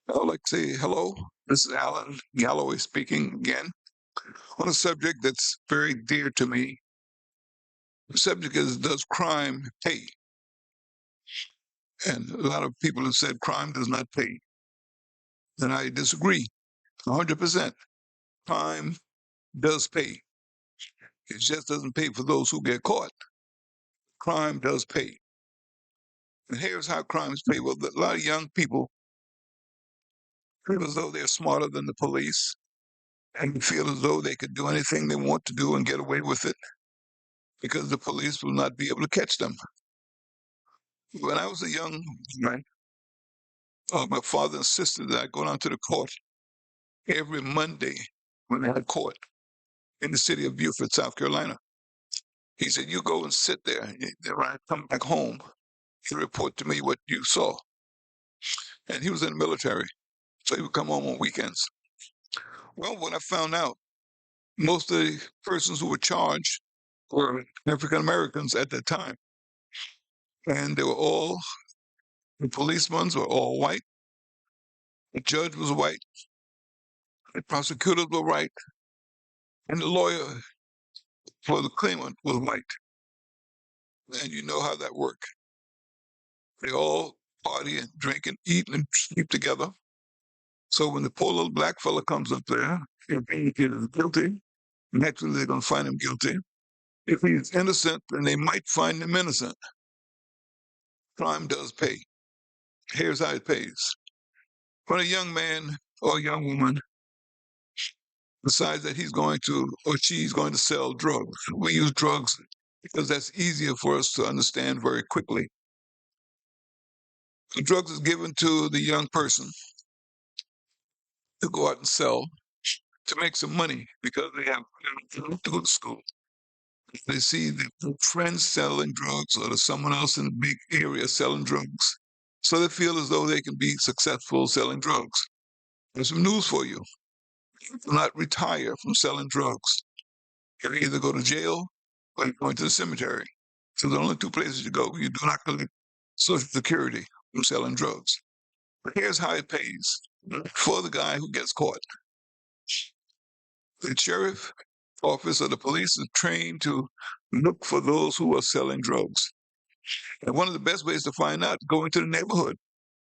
I would like to say hello. This is Alan Galloway speaking again on a subject that's very dear to me. The subject is, does crime pay? And a lot of people have said crime does not pay. And I disagree 100%. Crime does pay. It just doesn't pay for those who get caught. Crime does pay. And here's how crimes pay. Well, a lot of young people feel as though they're smarter than the police and feel as though they could do anything they want to do and get away with it because the police will not be able to catch them. When I was a young man, my father insisted that I go down to the court every Monday when I had court in the city of Beaufort, South Carolina. He said, "You go and sit there. And when I come back home, you report to me what you saw." And he was in the military, so he would come home on weekends. Well, when I found out, most of the persons who were charged were African Americans at that time, and they were all the policemen were all white. The judge was white. The prosecutors were white, and the lawyer for the claimant was white. And you know how that worked. They all party and drink and eat and sleep together. So when the poor little black fella comes up there, if he is guilty, naturally they're going to find him guilty. If he's innocent, then they might find him innocent. Crime does pay. Here's how it pays. When a young man or a young woman decides that he's going to or she's going to sell drugs, we use drugs because that's easier for us to understand very quickly. The drugs is given to the young person to go out and sell to make some money because they have to go to school. They see the friends selling drugs or there's someone else in the big area selling drugs. So they feel as though they can be successful selling drugs. There's some news for you. You do not retire from selling drugs. You either go to jail or you're going to the cemetery. So the only two places you go. You do not collect Social Security from selling drugs. But here's how it pays for the guy who gets caught. The sheriff office or the police is trained to look for those who are selling drugs. And one of the best ways to find out, go into the neighborhood.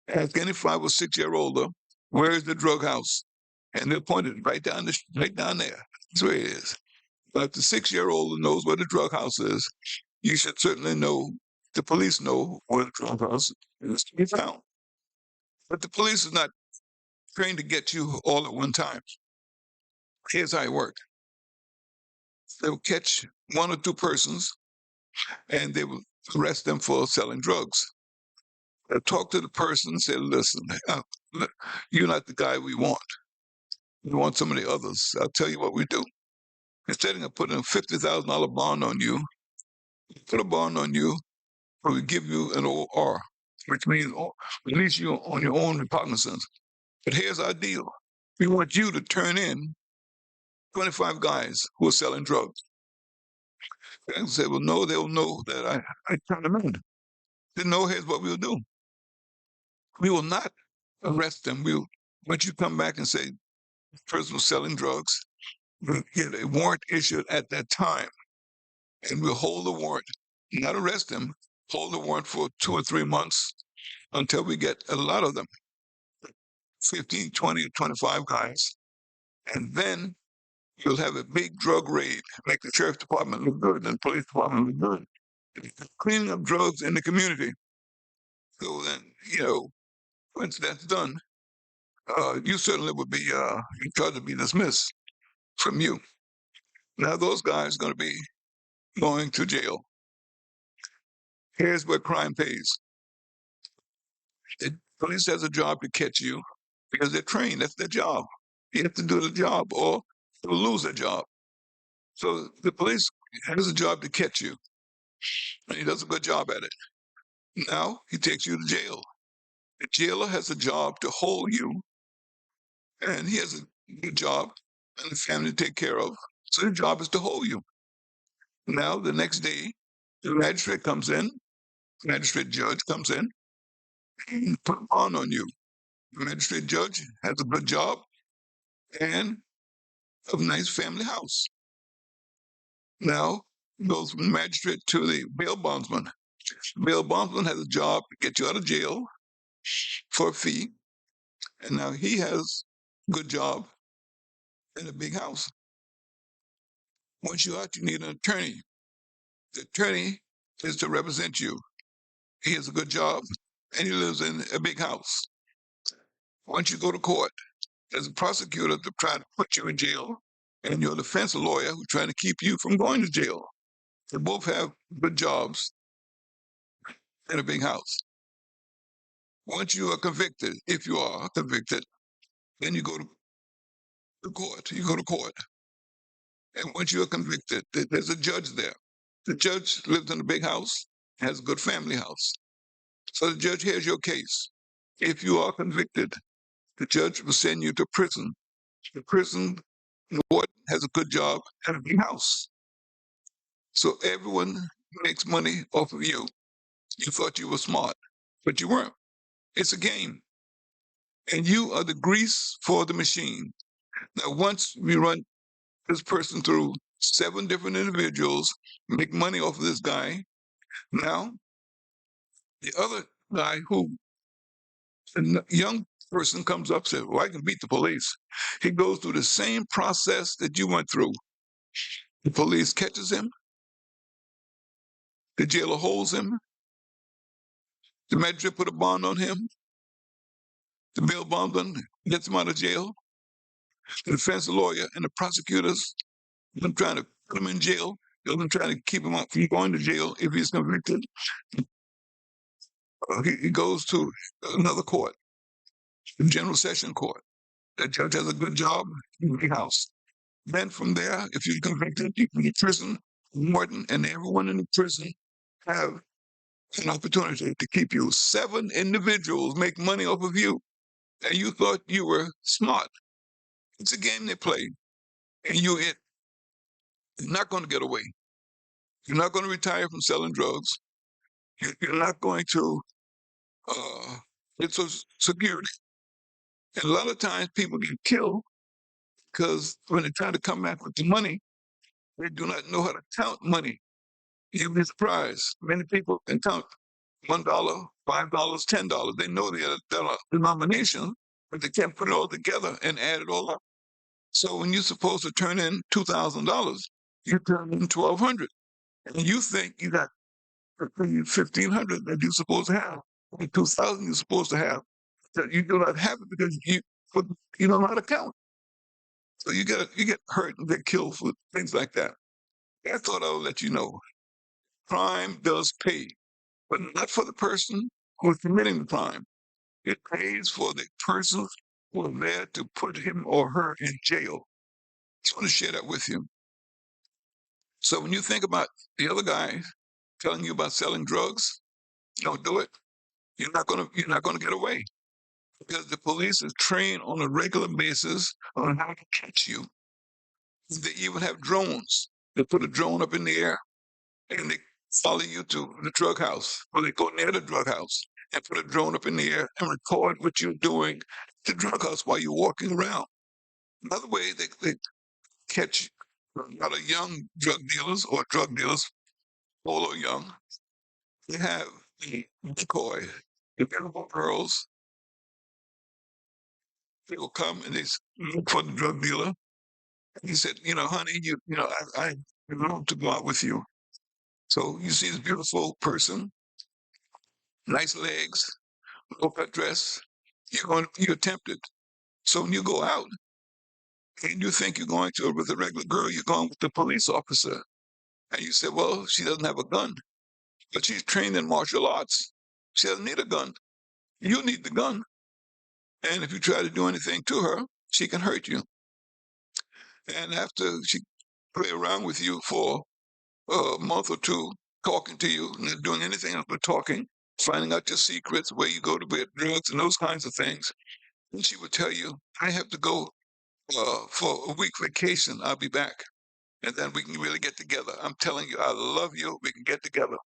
Ask any 5 or 6 year older, where is the drug house? And they'll point it right down there. That's where it is. But if the 6 year old knows where the drug house is, you should certainly know, the police know where the drug house is to be found. But the police is not trained to get you all at one time. Here's how it works. They will catch one or two persons and they will arrest them for selling drugs. They'll talk to the person and say, listen, you're not the guy we want. We want some of the others. I'll tell you what we do. Instead of putting a $50,000 bond on you, put a bond on you, or we give you an OR, which means release you on your own recognizance. But here's our deal. We want you to turn in 25 guys who are selling drugs. And say, well, no, they'll know that I turned them in. They know here's what we'll do. We will not arrest them. Once you come back and say the person was selling drugs, we'll get a warrant issued at that time. And we'll hold the warrant, not arrest them, hold the warrant for 2 or 3 months until we get a lot of them, 15, 20, 25 guys. And then you'll have a big drug raid, make the sheriff's department look good and the police department look good. Cleaning up drugs in the community. So then, once that's done, you certainly would be in charge to be dismissed from you. Now those guys are going to be going to jail. Here's where crime pays. The police has a job to catch you because they're trained. That's their job. You have to do the job or you'll lose their job. So the police has a job to catch you, and he does a good job at it. Now he takes you to jail. The jailer has a job to hold you, and he has a good job and a family to take care of. So his job is to hold you. Now the next day, the magistrate comes in, magistrate judge comes in, and put a bond on you. The magistrate judge has a good job and a nice family house. Now goes from the magistrate to the bail bondsman. The bail bondsman has a job to get you out of jail for a fee, and now he has a good job and a big house. Once you're out, you need an attorney. The attorney is to represent you. He has a good job and he lives in a big house. Once you go to court, there's a prosecutor to try to put you in jail, and your defense lawyer who's trying to keep you from going to jail. They both have good jobs and a big house. Once you are convicted, if you are convicted, then you go to court. You go to court. And once you are convicted, there's a judge there. The judge lives in a big house, has a good family house. So the judge hears your case. If you are convicted, the judge will send you to prison. The prison warden has a good job and a big house. So everyone makes money off of you. You thought you were smart, but you weren't. It's a game. And you are the grease for the machine. Now, once we run this person through 7 different individuals, make money off of this guy, now the other guy who, a young person comes up and says, well, I can beat the police. He goes through the same process that you went through. The police catches him. The jailer holds him. The magistrate put a bond on him. The bail bondsman gets him out of jail. The defense lawyer and the prosecutors, them trying to put him in jail, them trying to keep him from going to jail if he's convicted. He goes to another court, the general session court. The judge has a good job in the house. Then from there, if you're convicted, you can get prison, warden, and everyone in the prison have an opportunity to keep you. 7 individuals make money off of you, and you thought you were smart. It's a game they play, and you're not going to get away. You're not going to retire from selling drugs. You're not going to get Social Security. And a lot of times people get killed because when they try to come back with the money, they do not know how to count money. You'd be surprised. Many people can count $1, $5, $10. They know the denomination, but they can't put it all together and add it all up. So when you're supposed to turn in $2,000, you turn in 1,200, and you think you got 1,500 that you're supposed to have, 2,000 you're supposed to have. That you do not have it because you don't know how to count. So you get hurt and get killed for things like that. I thought I would let you know. Crime does pay, but not for the person who is committing the crime. It pays for the person who are there to put him or her in jail. Just want to share that with you. So when you think about the other guy telling you about selling drugs, don't do it. You're not gonna get away because the police is trained on a regular basis on how to catch you. They even have drones. They put a drone up in the air and they follow you to the drug house, or they go near the drug house and put a drone up in the air and record what you're doing at the drug house while you're walking around. Another way they catch a lot of young drug dealers or drug dealers, old or young, they have a decoy. The beautiful girls, they will come and they look for the drug dealer. And he said, honey, I love to go out with you. So you see this beautiful person, nice legs, low cut dress, you're tempted. So when you go out and you think you're going to with a regular girl, you're going with the police officer. And you say, well, she doesn't have a gun, but she's trained in martial arts. She doesn't need a gun. You need the gun. And if you try to do anything to her, she can hurt you. And after she play around with you for a month or two, talking to you, not doing anything else but talking, finding out your secrets, where you go to get drugs and those kinds of things, and she would tell you, I have to go for a week vacation. I'll be back. And then we can really get together. I'm telling you, I love you. We can get together.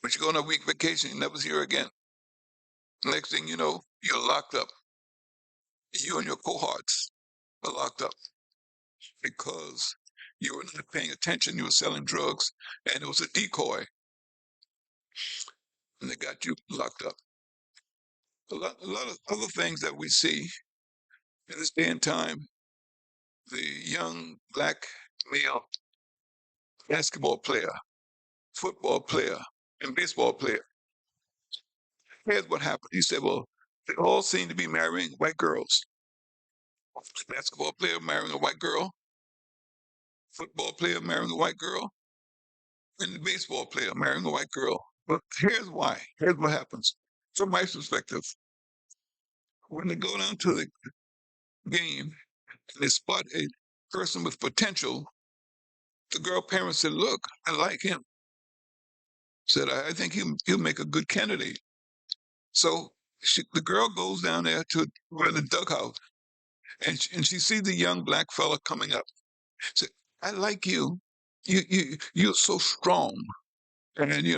But you go on a week vacation, you never see her again. Next thing you know, you're locked up. You and your cohorts are locked up because you were not paying attention. You were selling drugs, and it was a decoy, and they got you locked up. A lot of other things that we see in this day and time, the young black male basketball player, football player, and baseball player. Here's what happened. He said, well, they all seem to be marrying white girls. Basketball player marrying a white girl, football player marrying a white girl, and the baseball player marrying a white girl. But here's why. Here's what happens. From my perspective, when they go down to the game and they spot a person with potential, the girl parents said, look, I like him. Said, I think he'll make a good candidate. So the girl goes down there to where the dugout, and she sees the young black fella coming up. Said, I like you. You're so strong, and he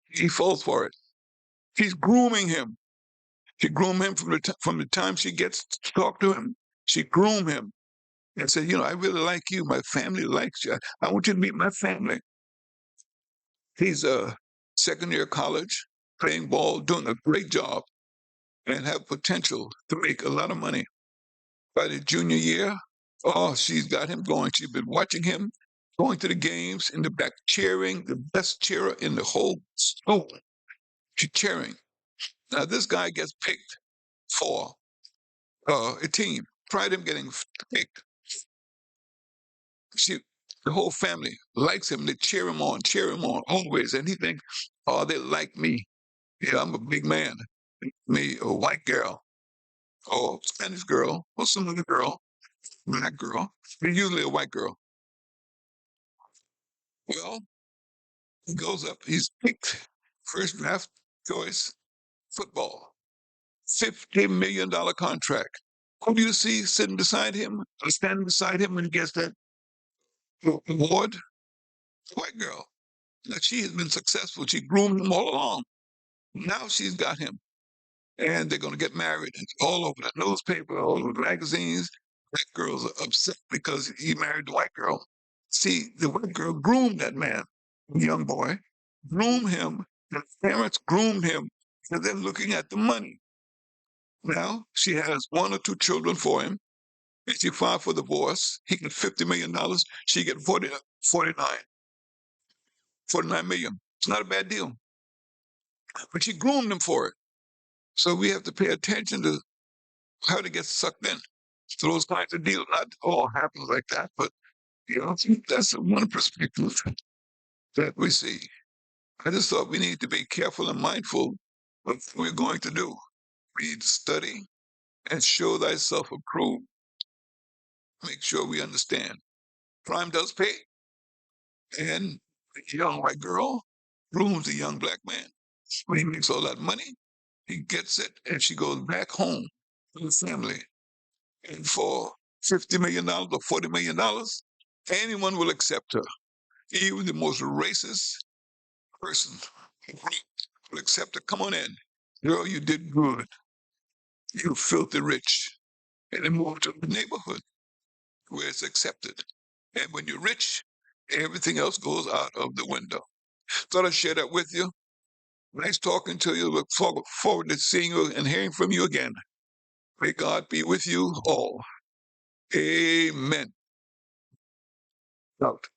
he falls for it. She's grooming him. She groomed him from the time she gets to talk to him. She groomed him and said, I really like you. My family likes you. I want you to meet my family. He's a second year college, playing ball, doing a great job, and have potential to make a lot of money. By the junior year, oh, she's got him going. She's been watching him, going to the games in the back, cheering, the best cheerer in the whole school. She's cheering. Now, this guy gets picked for a team. Prior to him getting picked, she, the whole family likes him. They cheer him on always. And he thinks, oh, they like me. Yeah, I'm a big man. Me, a white girl, or Spanish girl, or some other girl, black girl, but usually a white girl. Well, he goes up, he's picked first draft choice football, $50 million contract. Who do you see sitting beside him, or standing beside him when he gets that award? White girl. Now, she has been successful. She groomed him all along. Now she's got him, and they're going to get married. It's all over the newspaper, all over the magazines. Black girls are upset because he married the white girl. See, the white girl groomed that man, young boy, groomed him. The parents groomed him because they're looking at the money. Now she has one or two children for him. And she filed for divorce. He get $50 million. She get 49 million. It's not a bad deal. But she groomed him for it. So we have to pay attention to how to get sucked in to those kinds of deals. Not all happens like that, but that's one perspective that we see. I just thought we need to be careful and mindful of what we're going to do. We need to study and show thyself approved. Make sure we understand. Crime does pay, and the young white girl grooms the young black man. When he makes all that money, he gets it, and she goes back home to the family. And for $50 million or $40 million, anyone will accept her. Even the most racist person will accept her. Come on in. Girl, you did good. You filthy rich. And then move to the neighborhood where it's accepted. And when you're rich, everything else goes out of the window. Thought I'd share that with you. Nice talking to you. Look forward to seeing you and hearing from you again. May God be with you all. Amen. Out.